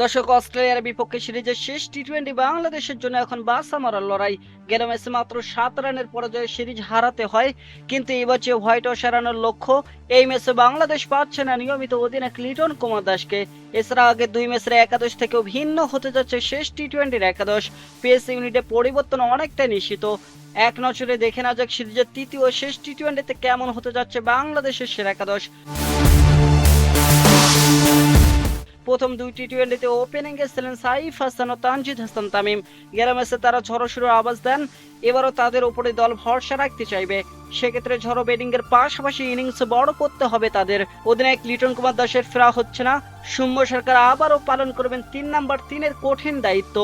দর্শক, অস্ট্রেলিয়ার বিপক্ষে সিরিজের শেষ টি-20 বাংলাদেশের জন্য এখন বাঁচা মরার লড়াই। গেল ম্যাচে মাত্র 7 রানের পরাজয়ে সিরিজ হারাতে হয়, কিন্তু এবার যে হোয়াইট ওয়াশ এড়ানোর লক্ষ্য, এই ম্যাচে বাংলাদেশ পাচ্ছে না নিয়মিত অধিনায়ক লিটন কুমার দাসকে। এছাড়া আগে 2 ম্যাচের একাদশ থেকেও ভিন্ন হতে যাচ্ছে শেষ টি-20 একাদশ। পেস ইউনিটে পরিবর্তন অনেকটাই নিশ্চিত। এক নজরে দেখে না যাক সিরিজের তৃতীয় ও শেষ টি-20তে কেমন হতে যাচ্ছে বাংলাদেশের সেরা একাদশ। প্রথম 2 টি-20তে ওপেনিংয়ে ছিলেন সাইফ হাসান ও তানজিদ হাসান তামিম। গেল ম্যাচে তারা ঝড়ো শুরুর আওয়াজ দেন, এবারও তাদের উপরে দল ভরসা রাখতে চাইবে। সেক্ষেত্রে ঝড়ো ব্যাটিংয়ের পাশাপাশি ইনিংস বড় করতে হবে তাদের। অধিনায়ক লিটন কুমার দাসের ফেরা হচ্ছে না, সৌম্য সরকার আবারও পালন করবেন 3 নাম্বার 3-এর কঠিন দায়িত্ব।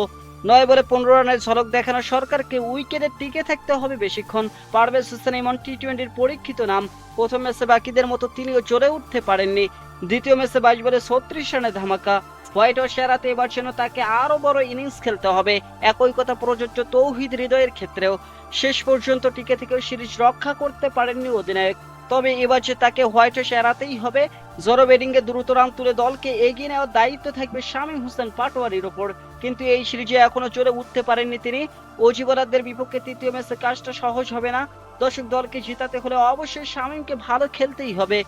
9 বলে 15 রানের ঝলক দেখানো সরকারকে উইকেটে টিকে থাকতে হবে বেশিক্ষণ। পারভেজ হোসেন এমন টি-20-র পরীক্ষিত নাম। প্রথম ম্যাচে বাকিদের মতো তিনিও জ্বলে উঠতে পারেননি। দ্বিতীয় ম্যাচে 22 বলে 36 রানের ধামাকা। হোয়াইট ওয়াশ এড়াতে এবার যেন তাকে আরো বড় ইনিংস খেলতে হবে। একই কথা প্রযোজ্য তৌহিদ হৃদয়ের ক্ষেত্রেও। শেষ পর্যন্ত টিকে থেকেও সিরিজ রক্ষা করতে পারেননি অধিনায়ক। তবে এবার যে তাকে হোয়াইট ওয়াশ এড়াতেই হবে। জড়ো ব্যাটিংয়ে দ্রুত রান তুলে দলকে এগিয়ে নেওয়ার দায়িত্ব থাকবে শামীম হোসেন পাটোয়ারির ওপর। কিন্তু এই সিরিজে এখনো চলে উঠতে পারেননি তিনি। অজি বোলারদের বিপক্ষে তৃতীয় ম্যাচে কাজটা সহজ হবে না। দর্শক, দলকে জিতাতে হলে অবশ্যই শামীমকে ভালো খেলতেই হবে।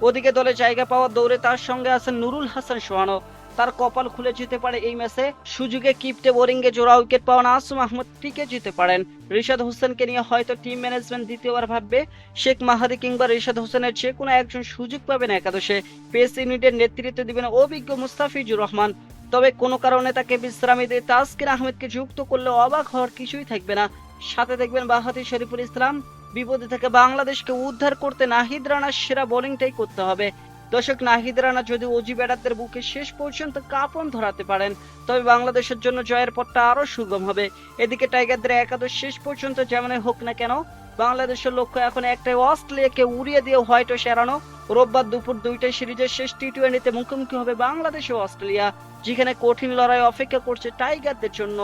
ওদিকে দলে জায়গা পাওয়ার দৌড়ে তার সঙ্গে আছেন নুরুল হাসান সোহানও। তার কপাল খুলে যেতে পারে এই ম্যাচে। সুযোগে কিপটে বোলিংয়ে জোড়া উইকেট পাওয়া আসুম আহমদ টিকে যেতে পারেন। রিশাদ হোসেনকে নিয়ে হয়তো টিম ম্যানেজমেন্ট দ্বিতীয়বার ভাববে। শেখ মাহাদি কিংবা রিশাদ হোসেনের যে কোনো একজন সুযোগ পাবেন একাদশে। পেস ইউনিটের নেতৃত্ব দিবেন অভিজ্ঞ মুস্তাফিজুর রহমান। তবে কোনো কারণে তাকে বিশ্রামী দিয়ে তাসকিন আহমেদকে যুক্ত করলে অবাক হওয়ার কিছুই থাকবে না। সাথে দেখবেন বাঁহাতি শরীফুল ইসলাম। বিপদে থেকে বাংলাদেশকে উদ্ধার করতে নাহিদ রানার সেরা বোলিংটাই করতে হবে। দর্শক, নাহিদ রানা যদি অজি ব্যাটারদের বুকে শেষ পর্যন্ত কাঁপন ধরাতে পারেন, তবে বাংলাদেশের জন্য জয়ের পথটা আরো সুগম হবে। এদিকে টাইগারদের একাদশ শেষ পর্যন্ত যেমনই হোক না কেন, বাংলাদেশের লক্ষ্য এখন একটাই, অস্ট্রেলিয়াকে উড়িয়ে দিয়ে হোয়াইট ওয়াশ এড়ানো। রোববার দুপুর 2টায় সিরিজের শেষ টি-20তে মুখোমুখি হবে বাংলাদেশ ও অস্ট্রেলিয়া, যেখানে কঠিন লড়াই অপেক্ষা করছে টাইগারদের জন্য।